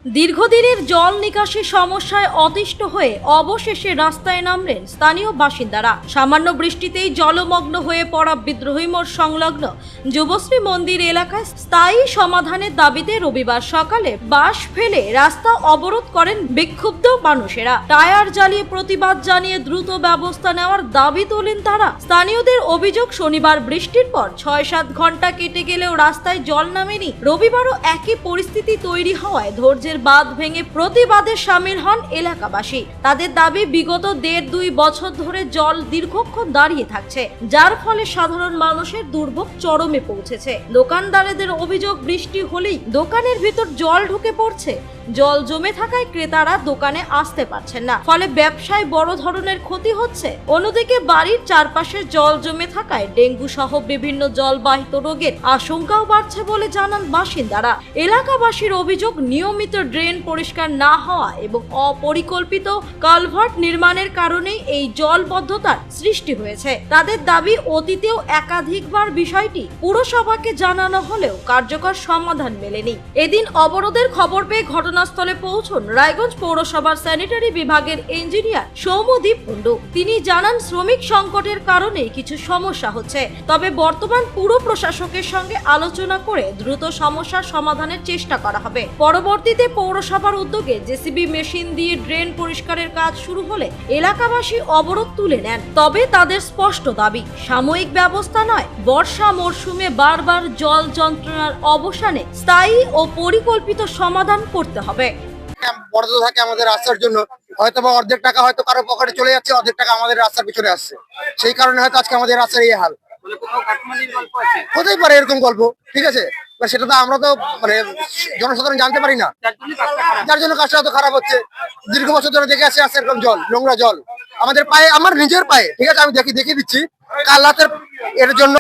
দীর্ঘদিনের জল নিকাশি সমস্যায় অতিষ্ঠ হয়ে অবশেষে রাস্তায় নামলেন স্থানীয় বাসিন্দারা। সামান্য বৃষ্টিতেই জলমগ্ন হয়ে পড়া বিদ্রোহী মোড় সংলগ্ন যুবশ্রী মন্দির এলাকায় স্থায়ী সমাধানের দাবিতে রবিবার সকালে বাঁশ ফেলে রাস্তা অবরোধ করেন বিক্ষুব্ধ মানুষেরা। টায়ার জ্বালিয়ে প্রতিবাদ জানিয়ে দ্রুত ব্যবস্থা নেওয়ার দাবি তোলেন তারা। স্থানীয়দের অভিযোগ, শনিবার বৃষ্টির পর ৬-৭ ঘন্টা কেটে গেলেও রাস্তায় জল নামেনি। রবিবারও একই পরিস্থিতি তৈরি হওয়ায় ধৈর্যের বাঁধ ভেঙে প্রতিবাদে সামিল হন এলাকাবাসী। তাদের দাবি, বিগত ১.৫-২ বছর ধরে জল দীর্ঘক্ষণ দাঁড়িয়ে থাকছে, যার ফলে সাধারণ মানুষের দুর্ভোগ চরমে পৌঁছেছে। দোকানদারদের অভিযোগ, বৃষ্টি হলেই দোকানের ভিতর জল ঢুকে পড়ছে। জল জমে থাকায় ক্রেতারা দোকানে আসতে পারছেন না, ফলে ব্যবসায় বড় ধরনের ক্ষতি হচ্ছে। অন্যদিকে বাড়ির চারপাশে জল জমে থাকায় ডেঙ্গু সহ বিভিন্ন জলবাহিত রোগের আশঙ্কাও বাড়ছে বলে জানান বাসিন্দারা। এলাকাবাসীর অভিযোগ, নিয়মিত ড্রেন পরিষ্কার না হওয়া এবং অপরিকল্পিত কালভার্ট নির্মাণের কারণেই এই জলবদ্ধতার সৃষ্টি হয়েছে। তাদের দাবি, অতীতেও একাধিকবার বিষয়টি পুরসভাকে জানানো হলেও কার্যকর সমাধান মেলেনি। এদিন অবরোধের খবর পেয়ে ঘটনাস্থলে পৌঁছন রায়গঞ্জ পৌরসভার স্যানিটারি বিভাগের ইঞ্জিনিয়ার সৌম্যদীপ কুণ্ডু। তিনি জানান, শ্রমিক সংকটের কারণে কিছু সমস্যা হচ্ছে, তবে বর্তমান পুর প্রশাসকের সঙ্গে আলোচনা করে দ্রুত সমস্যার সমাধানের চেষ্টা করা হবে। পরবর্তীতে পৌরসভার উদ্যোগে জেসিবি মেশিন দিয়ে ড্রেন পরিষ্কারের কাজ শুরু হলে এলাকাবাসী অবরোধ তুলে নেন। তবে তাদের স্পষ্ট দাবি, সাময়িক ব্যবস্থা নয়, বর্ষা মরশুমে বারবার জল যন্ত্রণার অবসানে স্থায়ী ও পরিকল্পিত সমাধান করতে হবে। বরাদ্দ থাকে আমাদের রাস্তার জন্য, হয়তো বা অর্ধেক টাকা হয়তো কারো পকেটে চলে যাচ্ছে, অর্ধেক টাকা আমাদের রাস্তার পিছনে আসছে। সেই কারণে হয়তো আজকে আমাদের রাস্তার এই হাল। হতেই পারে এরকম গল্প, ঠিক আছে, সেটা তো আমরা তো জনসাধারণ জানতে পারি না, যার জন্য কাজটা এত খারাপ হচ্ছে। দীর্ঘ বছর ধরে দেখে আসছে এরকম জল, নোংরা জল আমাদের পায়ে, আমার নিজের পায়ে, ঠিক আছে, আমি দেখিয়ে দিচ্ছি। কাল রাতের এর জন্য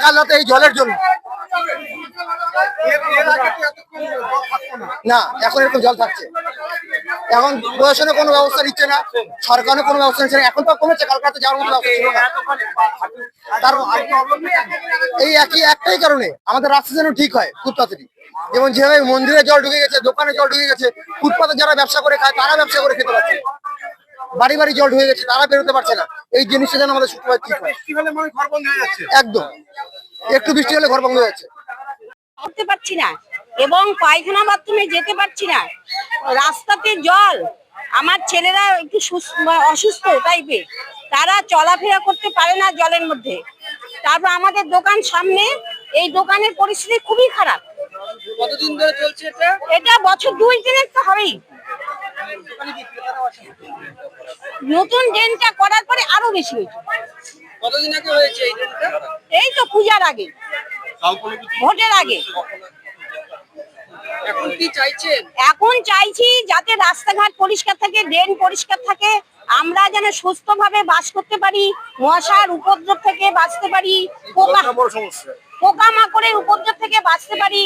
কাল রাতে এই জলের জন্য না, এখন এরকম জল থাকছে। এখন প্রশাসনে কোনো ব্যবস্থা নিচ্ছে না, সরকারও কোনো ব্যবস্থা নিচ্ছে না। এখন তো কমেছে, কালকাতে যাওয়ার মতো ব্যবস্থা ছিল না। তার এই একটাই কারণে আমাদের রাস্তা যেন ঠিক হয় খুব তাড়াতাড়ি। যেমন যেভাবে মন্দিরে জল ঢুকে গেছে, দোকানে জল ঢুকে গেছে, ফুটপাতে যারা ব্যবসা করে খায় তারা ব্যবসা করে খেতে পারছে, বাড়ি বাড়ি জল ঢুকে গেছে, তারা বেরোতে পারছে না। এই জিনিসটা যেন আমাদের শুক্রবার ঠিক হয়। একদম একটু বৃষ্টি হলে ঘর বন্ধ হয়ে যাচ্ছে, করতে পারছি না এবং পায়খানা বাথরুমে যেতে পারছি না। রাস্তাতে জল, আমার ছেলেরা একটু অসুস্থ টাইপের, তারা চলাফেরা করতে পারে না জলের মধ্যে। তারপর আমাদের দোকান সামনে, এই দোকানের পরিস্থিতি খুবই খারাপ। কতদিন ধরে চলছে এটা? এটা বছর 2-3 তো হবেই। নতুন ড্রেনটা করার পরে আরো বেশি হয়েছে। কতদিন আগে হয়েছে এই ড্রেনটা? এই তো পূজার আগে, ভোটের আগে। এখন কি চাইছেন? এখন চাইছি যাতে রাস্তাঘাট পরিষ্কার থাকে, ড্রেন পরিষ্কার থাকে, আমরা যেন সুস্থভাবে বাস করতে পারি, মশার উপদ্রব থেকে বাঁচতে পারি, পোকামাকড়ের উপদ্রব থেকে বাঁচতে পারি।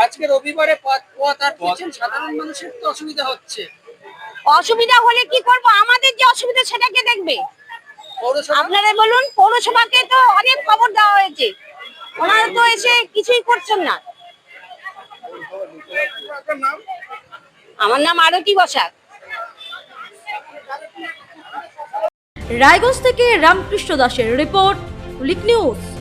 আজকে রবিবারে পথ আটকেছেন, সাধারণ মানুষের তো অসুবিধা হচ্ছে। অসুবিধা হলে কি করব? আমাদের যে অসুবিধা সেটাকে দেখবে। আপনারা বলুন, পৌরসভাকে তো অনেক খবর দেওয়া হয়েছে, ওনারা তো এসে কিছুই করছেন না। আমার নাম আরতি বসাক। রায়গঞ্জ থেকে রামকৃষ্ণ দাসের রিপোর্ট, লিক নিউজ।